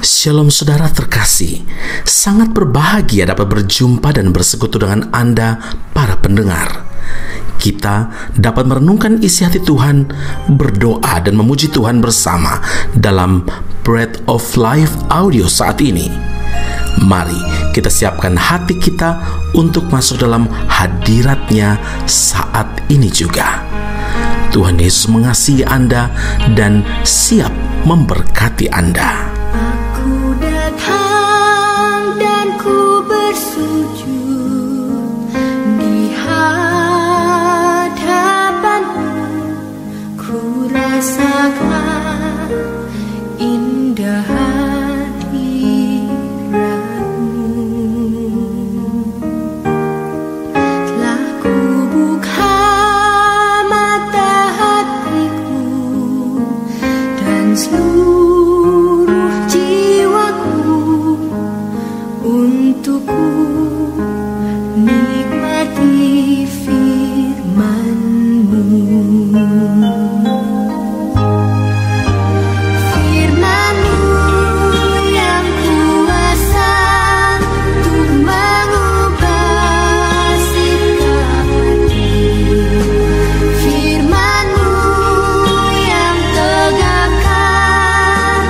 Shalom saudara terkasih, sangat berbahagia dapat berjumpa dan bersekutu dengan Anda para pendengar. Kita dapat merenungkan isi hati Tuhan, berdoa dan memuji Tuhan bersama dalam Bread of Life audio saat ini. Mari kita siapkan hati kita untuk masuk dalam hadirat-Nya saat ini juga. Tuhan Yesus mengasihi Anda dan siap memberkati Anda. Aku datang dan ku bersujud di hadapan-Mu, ku rasakan indah hadirat-Mu. Telah ku buka mata hatiku dan seluruh untuk ku nikmati firman-Mu. Firman-Mu yang kuasa untuk mengubah sikap hati. Firman-Mu yang tegakkan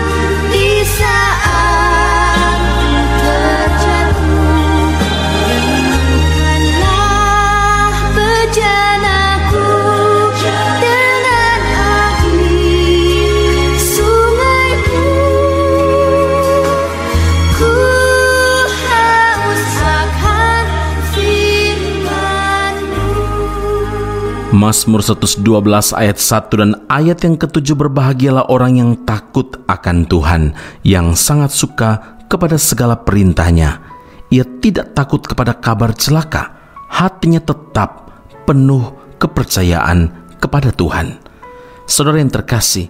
di saat Mazmur 112 ayat 1 dan ayat yang ke-7, berbahagialah orang yang takut akan Tuhan, yang sangat suka kepada segala perintah-Nya. Ia tidak takut kepada kabar celaka, hatinya tetap penuh kepercayaan kepada Tuhan. Saudara yang terkasih,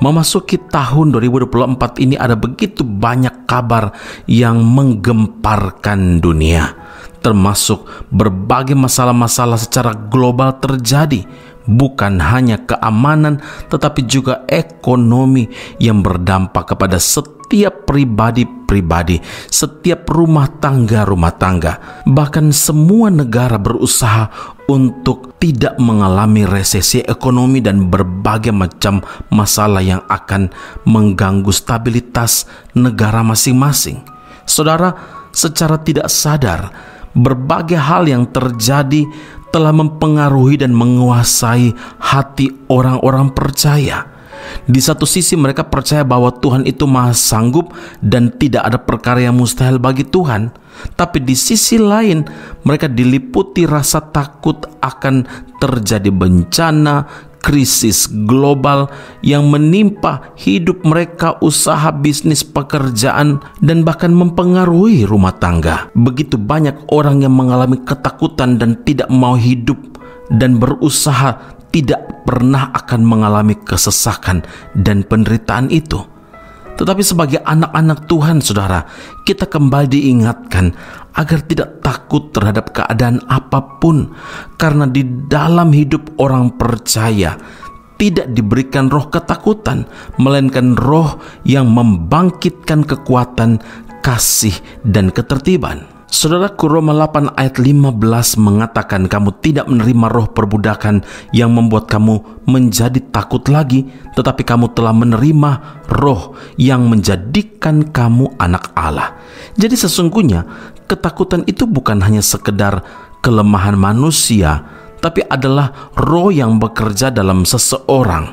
memasuki tahun 2024 ini ada begitu banyak kabar yang menggemparkan dunia. Termasuk berbagai masalah-masalah secara global terjadi, bukan hanya keamanan tetapi juga ekonomi yang berdampak kepada setiap pribadi-pribadi, setiap rumah tangga. Bahkan semua negara berusaha untuk tidak mengalami resesi ekonomi dan berbagai macam masalah yang akan mengganggu stabilitas negara masing-masing. Saudara, secara tidak sadar, berbagai hal yang terjadi telah mempengaruhi dan menguasai hati orang-orang percaya. Di satu sisi mereka percaya bahwa Tuhan itu maha sanggup dan tidak ada perkara yang mustahil bagi Tuhan. Tapi di sisi lain mereka diliputi rasa takut akan terjadi bencana, krisis global yang menimpa hidup mereka, usaha, bisnis, pekerjaan, dan bahkan mempengaruhi rumah tangga. Begitu banyak orang yang mengalami ketakutan dan tidak mau hidup dan berusaha tidak pernah akan mengalami kesesakan dan penderitaan itu. Tetapi sebagai anak-anak Tuhan, saudara, kita kembali diingatkan agar tidak takut terhadap keadaan apapun, karena di dalam hidup orang percaya tidak diberikan roh ketakutan, melainkan roh yang membangkitkan kekuatan, kasih, dan ketertiban. Saudaraku, Roma 8 ayat 15 mengatakan kamu tidak menerima roh perbudakan yang membuat kamu menjadi takut lagi, tetapi kamu telah menerima roh yang menjadikan kamu anak Allah. Jadi sesungguhnya ketakutan itu bukan hanya sekedar kelemahan manusia, tapi adalah roh yang bekerja dalam seseorang.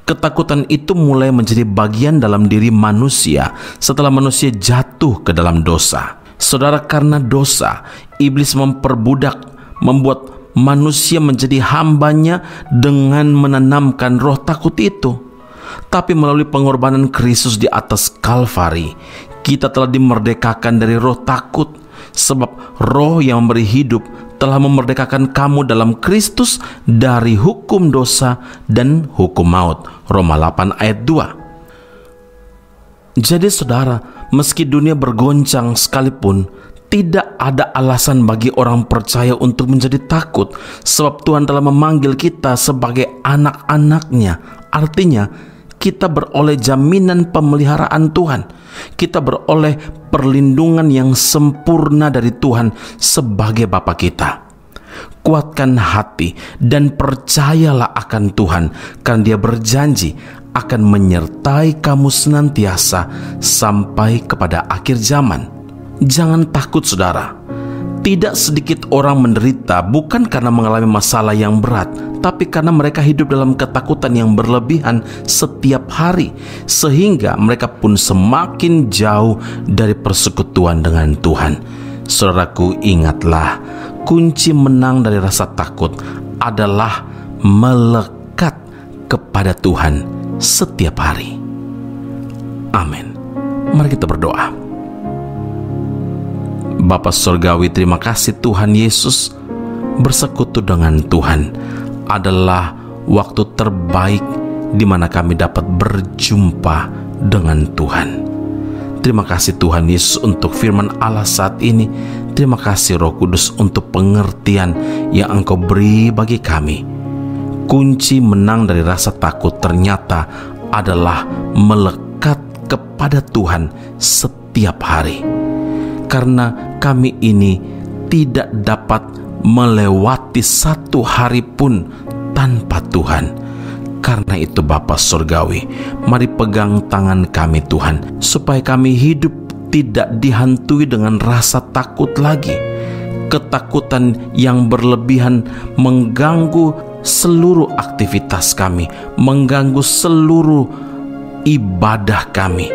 Ketakutan itu mulai menjadi bagian dalam diri manusia setelah manusia jatuh ke dalam dosa. Saudara, karena dosa, iblis memperbudak, membuat manusia menjadi hambanya dengan menanamkan roh takut itu. Tapi melalui pengorbanan Kristus di atas Kalvari, kita telah dimerdekakan dari roh takut, sebab roh yang memberi hidup telah memerdekakan kamu dalam Kristus dari hukum dosa dan hukum maut. Roma 8 ayat 2. Jadi saudara, meski dunia bergoncang sekalipun, tidak ada alasan bagi orang percaya untuk menjadi takut, sebab Tuhan telah memanggil kita sebagai anak-anak-Nya. Artinya, kita beroleh jaminan pemeliharaan Tuhan. Kita beroleh perlindungan yang sempurna dari Tuhan sebagai Bapa kita. Kuatkan hati dan percayalah akan Tuhan, karena Dia berjanji akan menyertai kamu senantiasa sampai kepada akhir zaman. Jangan takut, saudara. Tidak sedikit orang menderita bukan karena mengalami masalah yang berat, tapi karena mereka hidup dalam ketakutan yang berlebihan setiap hari, sehingga mereka pun semakin jauh dari persekutuan dengan Tuhan. Saudaraku, ingatlah, kunci menang dari rasa takut adalah melekat kepada Tuhan setiap hari. Amin. Mari kita berdoa. Bapa Surgawi, terima kasih Tuhan Yesus. Bersekutu dengan Tuhan adalah waktu terbaik di mana kami dapat berjumpa dengan Tuhan. Terima kasih Tuhan Yesus untuk firman Allah saat ini. Terima kasih Roh Kudus untuk pengertian yang Engkau beri bagi kami. Kunci menang dari rasa takut ternyata adalah melekat kepada Tuhan setiap hari. Karena kami ini tidak dapat melewati satu hari pun tanpa Tuhan. Karena itu Bapa Surgawi, mari pegang tangan kami Tuhan, supaya kami hidup tidak dihantui dengan rasa takut lagi. Ketakutan yang berlebihan mengganggu seluruh aktivitas kami, mengganggu seluruh ibadah kami.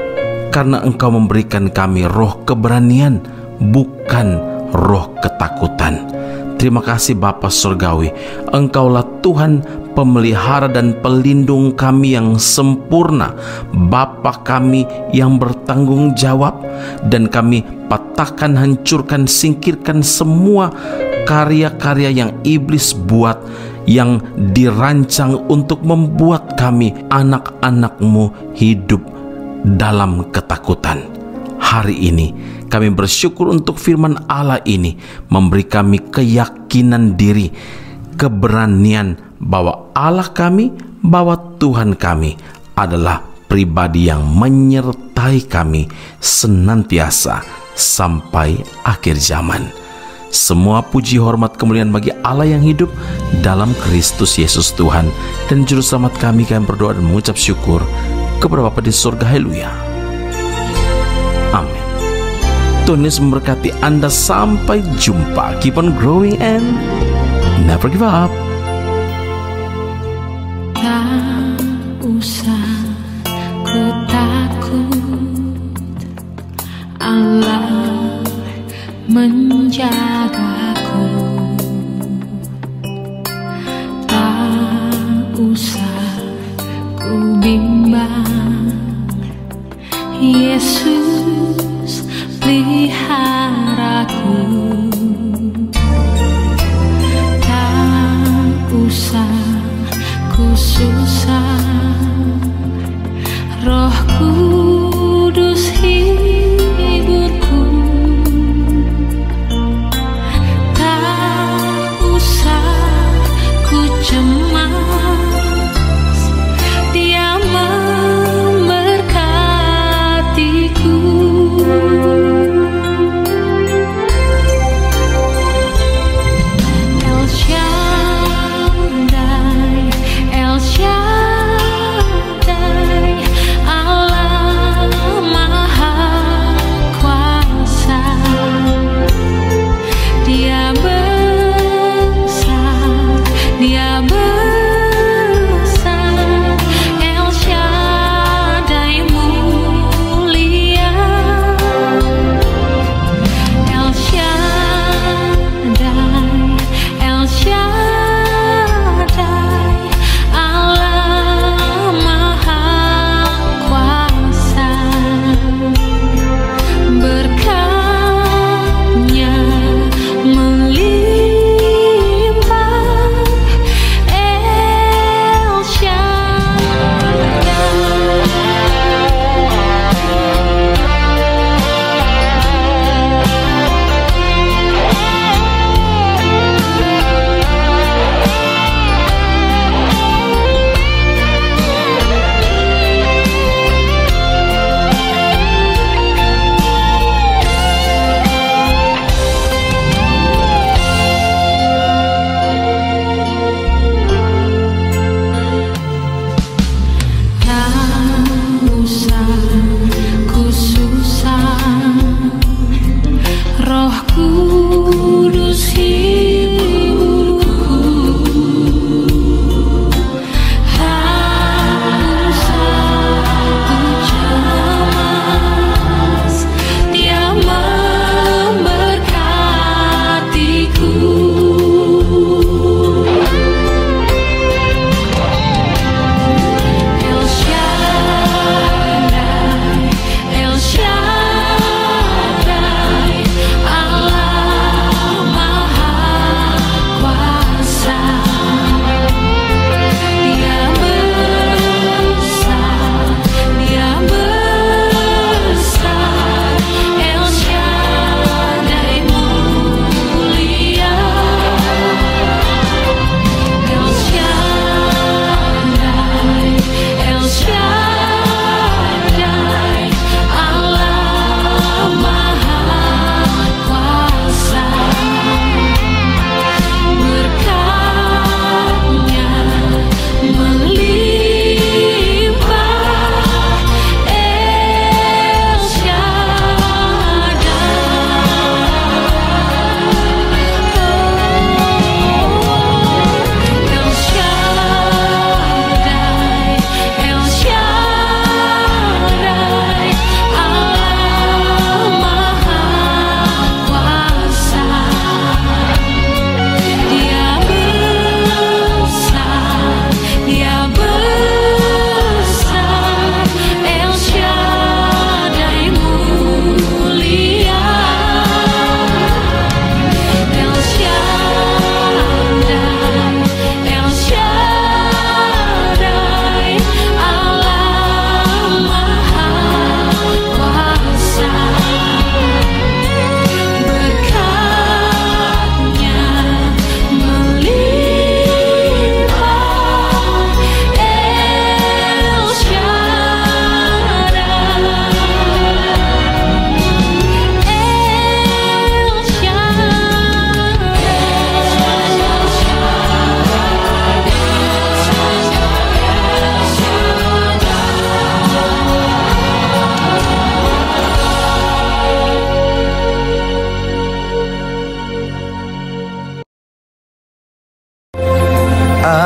Karena Engkau memberikan kami roh keberanian, bukan roh ketakutan. Terima kasih Bapa Surgawi, Engkaulah Tuhan pemelihara dan pelindung kami yang sempurna, Bapa kami yang bertanggung jawab, dan kami patahkan, hancurkan, singkirkan semua karya-karya yang iblis buat, yang dirancang untuk membuat kami anak-anak-Mu hidup dalam ketakutan. Hari ini kami bersyukur untuk firman Allah ini memberi kami keyakinan diri, keberanian bahwa Allah kami, bahwa Tuhan kami adalah pribadi yang menyertai kami senantiasa sampai akhir zaman. Semua puji, hormat, kemuliaan bagi Allah yang hidup dalam Kristus Yesus Tuhan dan Juru Selamat kami berdoa dan mengucap syukur kepada Bapa di surga. Haleluya. Amin. Tuhan Yesus memberkati Anda. Sampai jumpa. Keep on growing and never give up. Tak usah ku takut, Allah menjagaku. Tak usah ku bimbang, Yesus peliharaku. Tak usah ku susah, Roh Kudus hiburku. Tak usah ku cemas, Dia memberkatiku.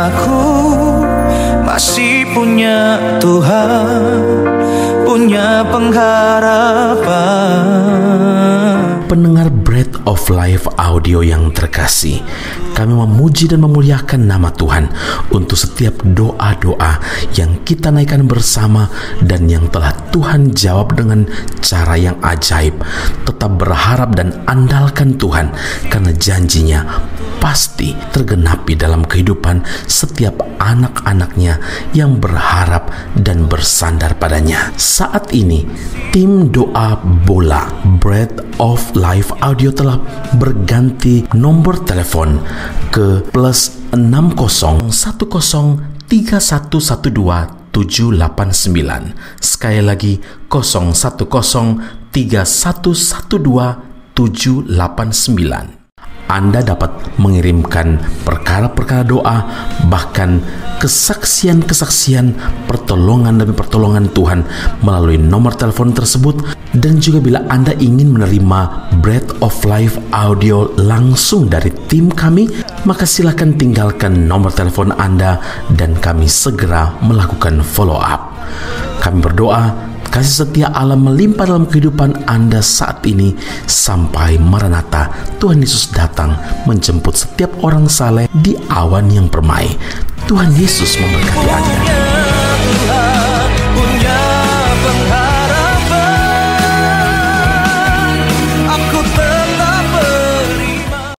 Aku masih punya Tuhan, punya pengharapan. Pendengar Bread of Life audio yang terkasih, kami memuji dan memuliakan nama Tuhan untuk setiap doa-doa yang kita naikkan bersama dan yang telah Tuhan jawab dengan cara yang ajaib. Tetap berharap dan andalkan Tuhan, karena janjinya pasti tergenapi dalam kehidupan setiap anak-anaknya yang berharap dan bersandar padanya. Saat ini, tim doa bola Bread of Life audio telah berganti nomor telepon ke +60103112 Sekali lagi 0103112 Anda dapat mengirimkan perkara-perkara doa, bahkan kesaksian-kesaksian, pertolongan demi pertolongan Tuhan melalui nomor telepon tersebut. Dan juga bila Anda ingin menerima Bread of Life audio langsung dari tim kami, maka silakan tinggalkan nomor telepon Anda dan kami segera melakukan follow up. Kami berdoa kasih setia Allah melimpah dalam kehidupan Anda saat ini sampai Maranatha, Tuhan Yesus datang menjemput setiap orang saleh di awan yang permai. Tuhan Yesus memberkati Anda.